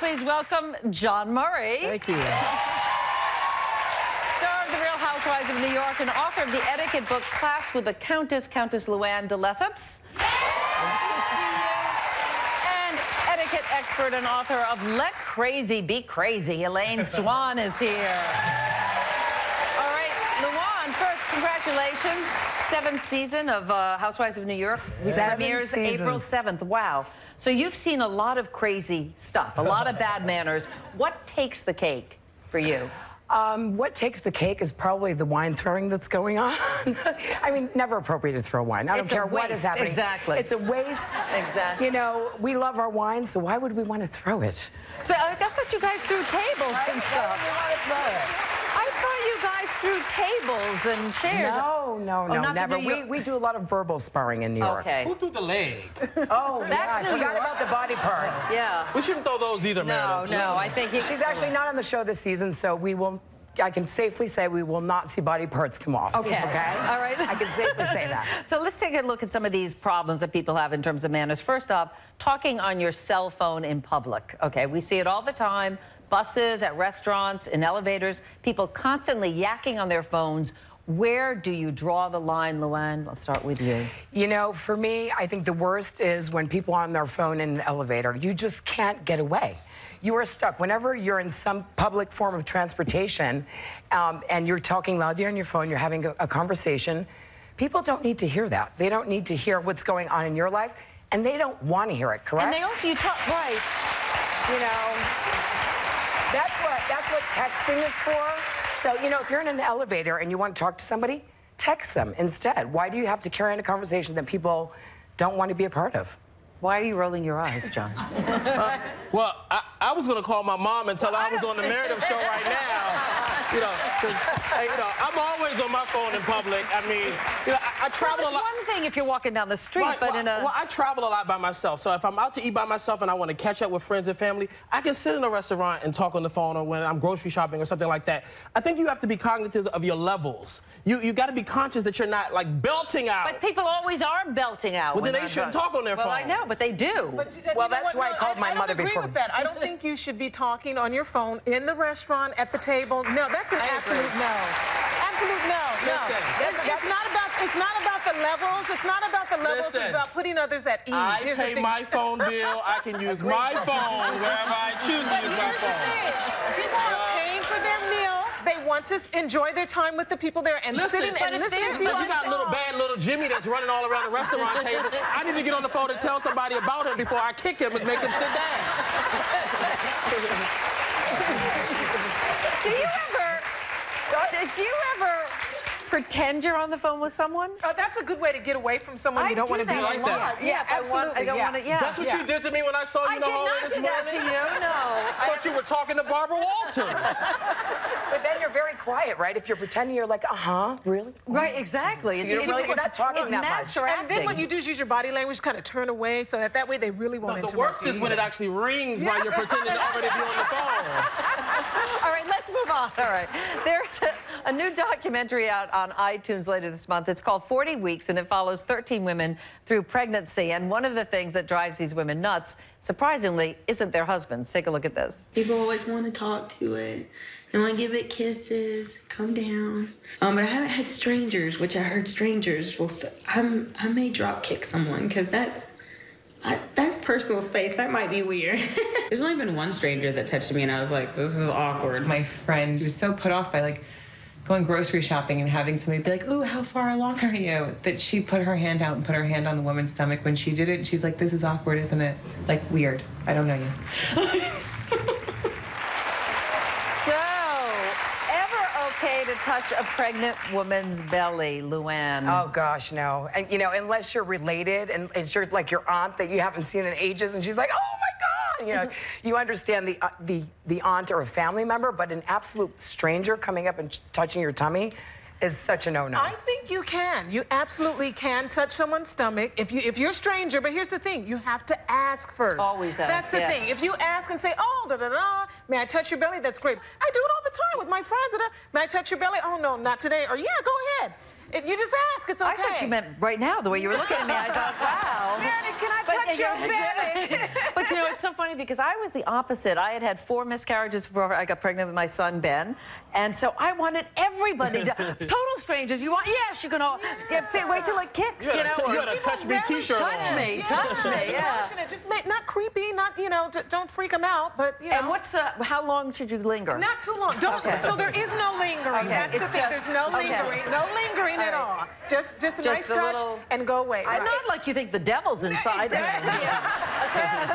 please welcome John Murray. Thank you. Star of The Real Housewives of New York and author of the Etiquette book, Class with the Countess Luann de Lesseps. And etiquette expert and author of Let Crazy Be Crazy, Elaine Swan is here. All right, Luann, first, congratulations. 7th season of Housewives of New York. Premieres April 7th. Wow. So you've seen a lot of crazy stuff, a lot of bad manners. What takes the cake for you? What takes the cake is probably the wine throwing that's going on. I mean, never appropriate to throw wine. I don't care what is happening. Exactly. It's a waste. Exactly. You know, we love our wine, so why would we want to throw it? So I thought you guys threw tables and stuff. Why would we want to throw it? I thought you guys threw tables and chairs. No, never. We do a lot of verbal sparring in New York. Okay. Who threw the leg? Oh, That's I forgot about the body part. Yeah. We shouldn't throw those either, Meredith. No, I think She's actually not on the show this season, so we will. I can safely say we will not see body parts come off. Okay. All right. I can safely say that. So let's take a look at some of these problems that people have in terms of manners. First off, talking on your cell phone in public. Okay, we see it all the time. Buses, at restaurants, in elevators, people constantly yakking on their phones. Where do you draw the line, Luann? Let's start with you. You know, for me, I think the worst is when people are on their phone in an elevator. You just can't get away. You are stuck. Whenever you're in some public form of transportation and you're talking loudly on your phone, you're having a conversation, people don't need to hear that. They don't need to hear what's going on in your life, and they don't want to hear it, correct? And they also, you talk, right. You know, that's what texting is for. So, you know, if you're in an elevator and you want to talk to somebody, text them instead. Why do you have to carry on a conversation that people don't want to be a part of? Why are you rolling your eyes, John? Well, I was going to call my mom and tell her I was on the Meredith show right now. You know, 'cause, hey, you know, I'm always on my phone in public. I mean, you know, I travel a lot. It's one thing if you're walking down the street, Right, but well, I travel a lot by myself. So if I'm out to eat by myself and I want to catch up with friends and family, I can sit in a restaurant and talk on the phone, or when I'm grocery shopping or something like that. I think you have to be cognitive of your levels. You got to be conscious that you're not like belting out. But people always are belting out. Well, then they shouldn't talk on their phone. Well, I know, but they do. Well, that's why I called my mother before. I don't agree with that. I don't think you should be talking on your phone in the restaurant, at the table. No, that's an absolute no. Absolute no. No. It's not about the levels. It's not about the levels. Listen, it's about putting others at ease. I pay my phone bill. I can use my phone wherever I choose to use my phone. People are paying for their meal. They want to enjoy their time with the people there and sitting and listening to you. If you got little Jimmy that's running all around the restaurant table, I need to get on the phone and tell somebody about him before I kick him and make him sit down. Do you ever pretend you're on the phone with someone? That's a good way to get away from someone you don't want to be like that. Yeah, absolutely. I don't want to, yeah. That's what you did to me when I saw you in the hallway this morning? I did not do that to you, no. I thought you were talking to Barbara Walters. But then you're very quiet, right? If you're pretending, you're like, really? Right, exactly. So you're not talking that much. And then what you do is use your body language to kind of turn away so that way they really won't interrupt you. The worst is when it actually rings while you're pretending to already be on the phone. All right, let's move on. All right. There's a new documentary out on iTunes later this month. It's called 40 Weeks, and it follows 13 women through pregnancy. And one of the things that drives these women nuts, surprisingly, isn't their husbands. Take a look at this. People always want to talk to it. They want to give it kisses, come down. But I haven't had strangers, which I heard strangers will say, I may drop kick someone, because that's personal space. That might be weird. There's only been one stranger that touched me, and I was like, this is awkward. My friend was so put off by going grocery shopping and having somebody be like, ooh, how far along are you? That she put her hand out and put her hand on the woman's stomach when she did it. And she's like, this is awkward, isn't it? Like, weird. I don't know you. Okay to touch a pregnant woman's belly, Luann? Oh gosh, no. And you know, unless you're related and it's like your aunt that you haven't seen in ages, and she's like, oh my God, you know, you understand the aunt or a family member, but an absolute stranger coming up and touching your tummy is such a no-no. I think you can. You absolutely can touch someone's stomach if you're a stranger. But here's the thing: you have to ask first. Always ask. That's the thing. If you ask and say, "Oh, may I touch your belly?" That's great. I do it all the time with my friends. May I touch your belly? Oh no, not today. Or yeah, go ahead. You just ask. It's okay. I thought you meant right now, the way you were looking at me. I thought, wow. Meredith, can I touch Watch your belly. But you know, it's so funny because I was the opposite. I had had 4 miscarriages before I got pregnant with my son, Ben. And so I wanted everybody to, total strangers, you want, yes, you can all, wait till it kicks, you know. You had a touch me t-shirt on. Touch me, yeah. Just not creepy, not, you know, don't freak them out, but, you know. And what's the, how long should you linger? Not too long. Don't, so there is no lingering. Okay, That's the thing. There's no lingering. No lingering at all. Just a nice touch and go away. I'm not like you think the devil's inside. Exactly.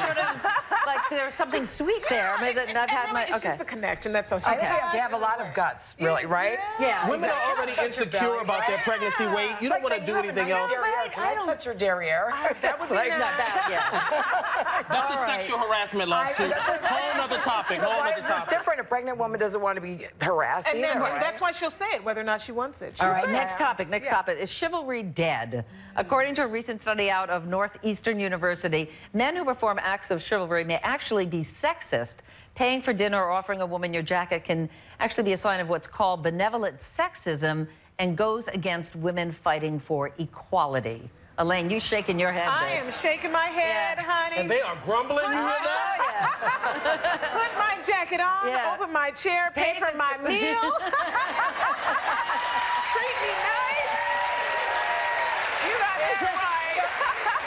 Sort of like there's something sweet there. I mean, I've had my, It's just the connection. That's all. I think you have to have a lot of guts, really, right? Yeah. Women are already insecure about their pregnancy weight. You don't want to do anything else. Can I touch your derriere? That would be like That's a sexual harassment lawsuit. Whole another topic. Why is this different? A pregnant woman doesn't want to be harassed and either, then that's why she'll say it, whether or not she wants it. All right, next topic. Is chivalry dead? According to a recent study out of Northeastern University, men who perform acts of chivalry may actually be sexist. Paying for dinner or offering a woman your jacket can actually be a sign of what's called benevolent sexism and goes against women fighting for equality. Elaine, you shaking your head, I am shaking my head, honey. And they are grumbling. You hear that? Put my jacket on, open my chair, pay for my meal. Treat me nice. You got that right. You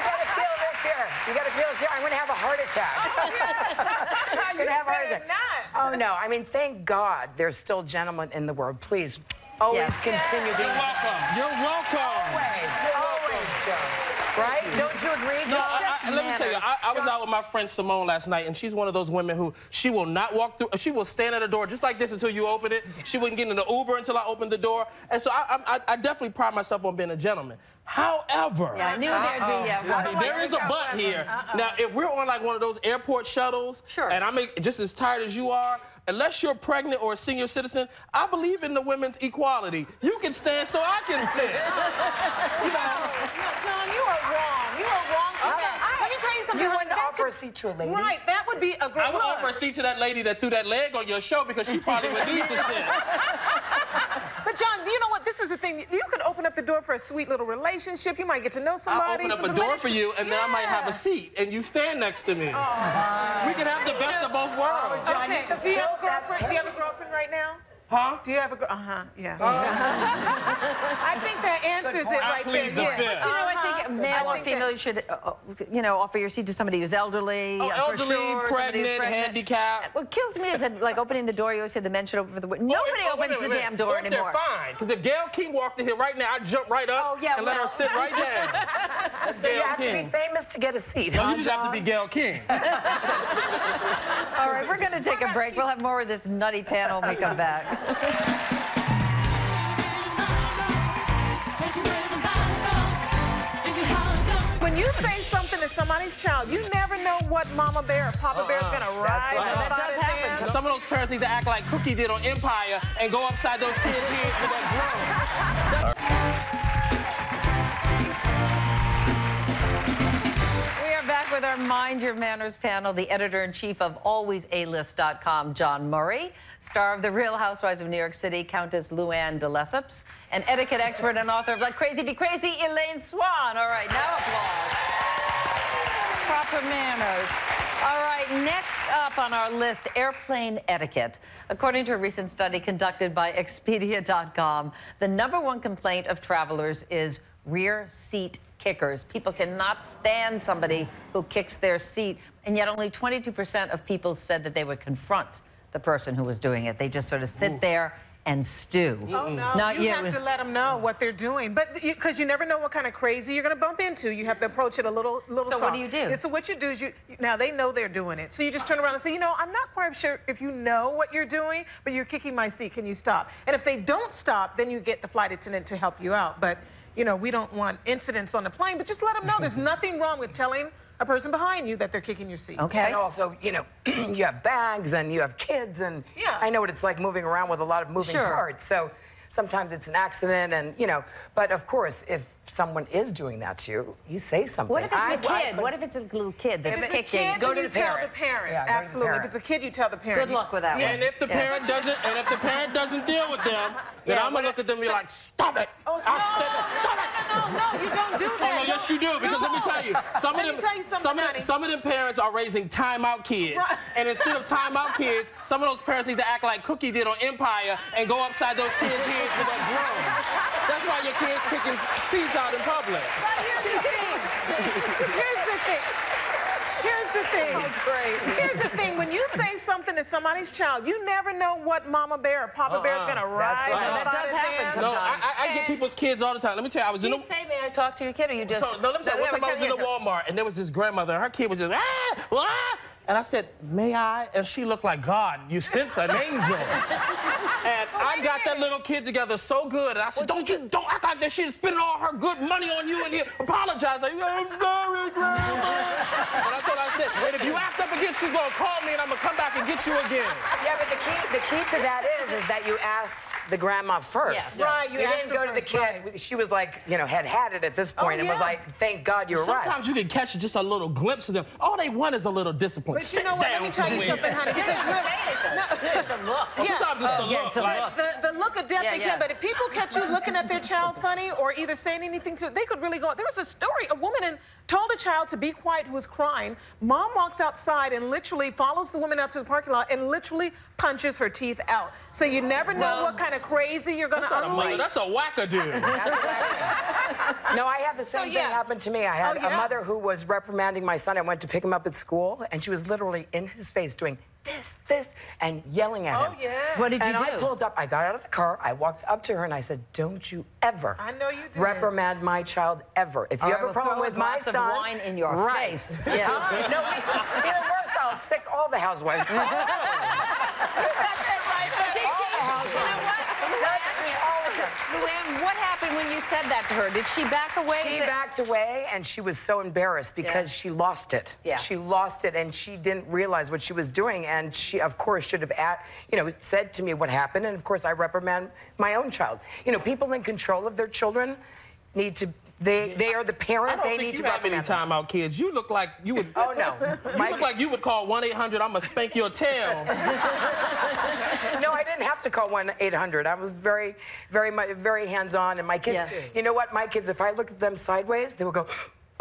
gotta feel this here. You gotta feel this here. I'm gonna have a heart attack. I'm gonna have a heart attack. Oh no, I mean, thank God there's still gentlemen in the world. Please, always continue being. You're welcome. You're welcome. Always, Joan. Right? Don't you agree, John? Let me tell you, I was out with my friend Simone last night, and she's one of those women who she will not walk through. She will stand at the door just like this until you open it. She wouldn't get in the Uber until I opened the door. And so I definitely pride myself on being a gentleman. However, I knew there'd be one. there is a but here. Now, if we're on like one of those airport shuttles, and I'm just as tired as you are, unless you're pregnant or a senior citizen, I believe in the women's equality. You can stand so I can sit. You know. John, you are wrong. You are wrong. Let me tell you something. You wouldn't offer a seat to a lady? Right, that would be a great I would offer a seat to that lady that threw that leg on your show because she probably would need to sit. But John, you know what? This is the thing. You could open up the door for a sweet little relationship. You might get to know somebody. I'll open up a door for you, and then I might have a seat, and you stand next to me. We can have the best of both worlds. Okay, do you have a girlfriend? Do you have a girlfriend right now? Huh? Do you have a girl? Yeah. I think that answers it right there. The fifth. You know, I think male or female, you should, you know, offer your seat to somebody who's elderly. Elderly, for sure, pregnant, handicapped. What kills me is that, like, opening the door, you always say the men should open for the women. Nobody opens the damn door anymore. They're fine. Because if Gayle King walked in here right now, I'd jump right up and let her sit right down. So you have to be famous to get a seat, No, huh, you just have to be Gayle King. All right, we're going to take a break. We'll have more of this nutty panel when we come back. When you say something to somebody's child, you never know what Mama Bear or Papa Bear is going to rise up. That does happen. Some of those parents need to act like Cookie did on Empire and go upside those kids' heads with that We are back with our Mind Your Manners panel, the editor-in-chief of AlwaysAList.com, John Murray, star of The Real Housewives of New York City, Countess Luann de Lesseps, and etiquette expert and author of Let Crazy Be Crazy, Elaine Swan. All right, now applause. Proper manners. All right, next up on our list, airplane etiquette. According to a recent study conducted by Expedia.com, the #1 complaint of travelers is rear seat kickers. People cannot stand somebody who kicks their seat, and yet only 22% of people said that they would confront the person who was doing it. They just sort of sit there and stew. Oh, no. Not you have to let them know what they're doing. But because you never know what kind of crazy you're going to bump into. You have to approach it a little So soft. what do you do? So what you do is now they know they're doing it. So you just turn around and say, you know, I'm not quite sure if you know what you're doing, but you're kicking my seat. Can you stop? And if they don't stop, then you get the flight attendant to help you out. But, you know, we don't want incidents on the plane, but just let them know there's nothing wrong with telling a person behind you that they're kicking your seat. Okay. And also, you know, you have bags and you have kids, and I know what it's like moving around with a lot of moving parts. So sometimes it's an accident, and, you know, but of course, if someone is doing that to you, you say something. What if it's a kid? What if it's a little kid that's If it's kicking? a kid, Go to you the tell parent. the parent. Yeah, go to the Absolutely. parent. If it's a kid, you tell the parent. Good luck with that one. And if the parent doesn't, deal with them, then I'm gonna look at them and be like, stop it. Oh, I said, stop it. no, you don't do that. Oh, no, yes, you do. Because let me tell you, some of them parents are raising timeout kids. Right. And instead of timeout kids, some of those parents need to act like Cookie did on Empire and go upside those kids' heads with that drum. That's why your kids kicking seeds out in public. But here's the thing. Here's the thing. That's great. Here's the thing. When you say something to somebody's child, you never know what Mama Bear or Papa Bear is going to rise right. up That out does of happen them. No, I get people's kids all the time. Let me tell you, I was in Do the... you say, may I talk to your kid, or you just... So, no, let me tell you, one time I was in the Walmart, and there was this grandmother, and her kid was just, and I said, may I? And she looked like God. You sense an angel. And I got that little kid together so good, and I said, don't act like that. She's spending all her good money on you, and here, apologize. Like, I'm sorry, Grandma. And I told her, I said, and if you act up again, she's gonna call me, and I'm gonna come back and get you again. Yeah, but the key to that is that you asked the grandma first. Yes. Right, you asked didn't go her to the first, kid. right. She was like, you know, had it at this point and was yeah. like, thank God you arrived. Sometimes you can catch just a little glimpse of them. All they want is a little discipline. But you know what? Let me tell you something, honey. Because It's the look. Sometimes it's the yeah, look. it's a Like, look. the look of death Yeah, they yeah. can, but if people catch you looking at their child funny or either saying anything to, they could really go. There was a story, a woman told a child to be quiet who was crying. Mom walks outside and literally follows the woman out to the parking lot and literally punches her teeth out. So you never know what kind of crazy you're going to unleash. that's a wackadoo. No, I had the same thing happen to me. I had a mother who was reprimanding my son. I went to pick him up at school, and she was literally in his face doing this, and yelling at him. Oh, yeah. What did you do? I pulled up, I got out of the car, I walked up to her, and I said, don't you ever I know you did. reprimand my child ever. If you have a problem with my son... Throw a glass of wine in your face. Yeah. No, even worse, I'll sick all the housewives. Luann, what happened when you said that to her? Did she back away? She backed away, and she was so embarrassed because she lost it. Yeah. She lost it, and she didn't realize what she was doing, and she, of course, should have, said to me what happened, and, of course, I reprimand my own child. You know, people in control of their children need to... They are the parent. They need to have any timeout kids. You look like you would. Oh no! You look like you would call 1-800. I'ma spank your tail. No, I didn't have to call 1-800. I was very hands-on, and my kids. Yeah. You know what? My kids, if I looked at them sideways, they would go,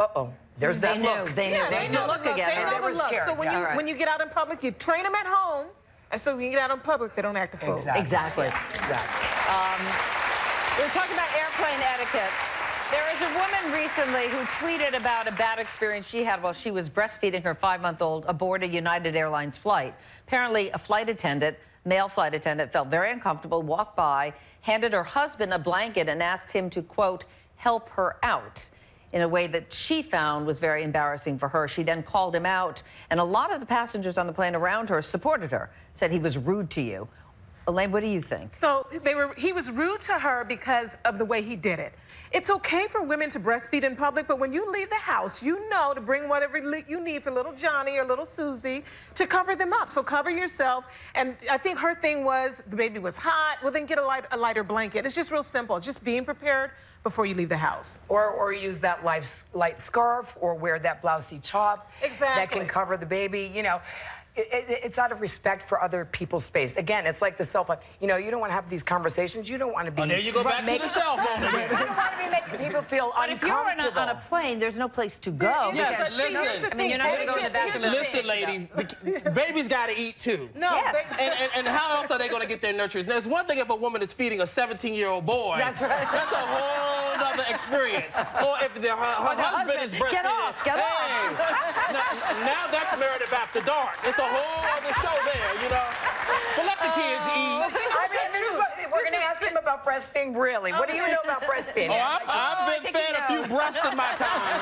"Uh-oh, there's that look." They knew. They know the look again. They know were the look. scared. So when you get out in public, you train them at home, and so when you get out in public, they don't act a fool. Exactly. We're talking about airplane etiquette. There is a woman recently who tweeted about a bad experience she had while she was breastfeeding her 5-month-old aboard a United Airlines flight. Apparently, a flight attendant, male flight attendant, felt very uncomfortable, walked by, handed her husband a blanket, and asked him to, quote, help her out in a way that she found was very embarrassing for her. She then called him out, and a lot of the passengers on the plane around her supported her, said he was rude to you. Elaine, what do you think? So he was rude to her because of the way he did it. It's okay for women to breastfeed in public, but when you leave the house, you know to bring whatever you need for little Johnny or little Susie to cover them up. So cover yourself. And I think her thing was the baby was hot. Well, then get a lighter blanket. It's just real simple. It's just being prepared before you leave the house. Or use that light scarf, or wear that blousey top. Exactly. That can cover the baby, you know. It's out of respect for other people's space. Again, it's like the cell phone. You know, you don't want to have these conversations. You don't want to be... Oh, there you go back to the cell phone again. You don't want to be making people feel But if you're on a plane, there's no place to go. Yes, listen. Here's the I mean, you're not going to go in the back of the Listen, ladies, the babies got to eat too. No. Yes. And how else are they going to get their nutrients? There's one thing if a woman is feeding a 17-year-old boy. That's right. That's a whole other experience. Or if her husband is breastfeeding. Get off. Now that's Meredith After Dark. It's a whole other show there, you know. But let the kids eat. I mean, this is what, we're going to ask him about breastfeeding, really. What do you know about breastfeeding? Oh, I've been fed a few breasts in my time.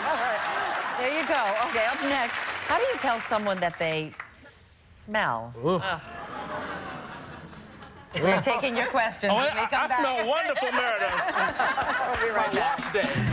There you go. Okay, up next. How do you tell someone that they smell? We're taking your questions. Oh, When we come I back. smell wonderful, Meredith. We'll be right back. Wash day.